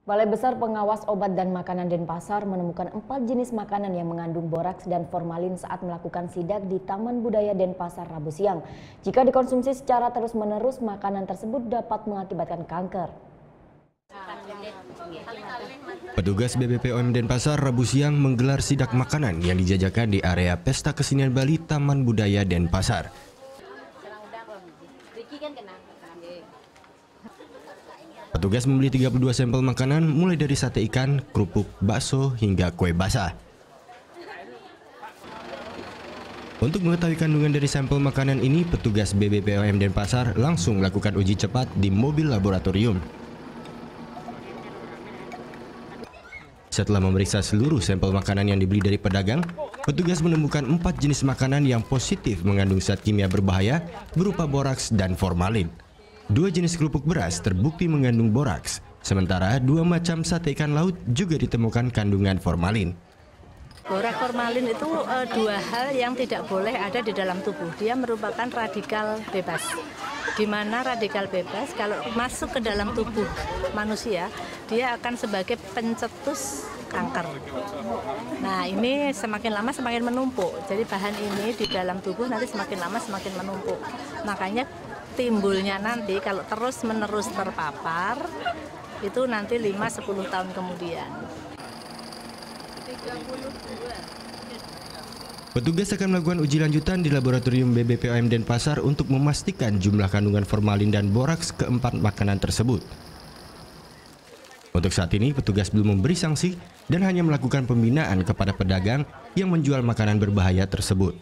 Balai Besar Pengawas Obat dan Makanan Denpasar menemukan 4 jenis makanan yang mengandung boraks dan formalin saat melakukan sidak di Taman Budaya Denpasar Rabu siang. Jika dikonsumsi secara terus-menerus, makanan tersebut dapat mengakibatkan kanker. Petugas BPPOM Denpasar Rabu siang menggelar sidak makanan yang dijajakan di area Pesta Kesenian Bali Taman Budaya Denpasar. Petugas membeli 32 sampel makanan mulai dari sate ikan, kerupuk, bakso, hingga kue basah. Untuk mengetahui kandungan dari sampel makanan ini, petugas BPPOM Denpasar langsung melakukan uji cepat di mobil laboratorium. Setelah memeriksa seluruh sampel makanan yang dibeli dari pedagang, petugas menemukan 4 jenis makanan yang positif mengandung zat kimia berbahaya berupa boraks dan formalin. 2 jenis kerupuk beras terbukti mengandung boraks, sementara 2 macam sate ikan laut juga ditemukan kandungan formalin. Boraks formalin itu 2 hal yang tidak boleh ada di dalam tubuh. Dia merupakan radikal bebas. Di mana radikal bebas kalau masuk ke dalam tubuh manusia, dia akan sebagai pencetus kanker. Nah, ini semakin lama semakin menumpuk. Jadi bahan ini di dalam tubuh nanti semakin lama semakin menumpuk. Makanya timbulnya nanti kalau terus-menerus terpapar, itu nanti 5-10 tahun kemudian. Petugas akan melakukan uji lanjutan di laboratorium BPPOM Denpasar untuk memastikan jumlah kandungan formalin dan boraks ke-4 makanan tersebut. Untuk saat ini, petugas belum memberi sanksi dan hanya melakukan pembinaan kepada pedagang yang menjual makanan berbahaya tersebut.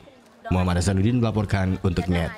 Muhammad Hasanuddin melaporkan untuk NET.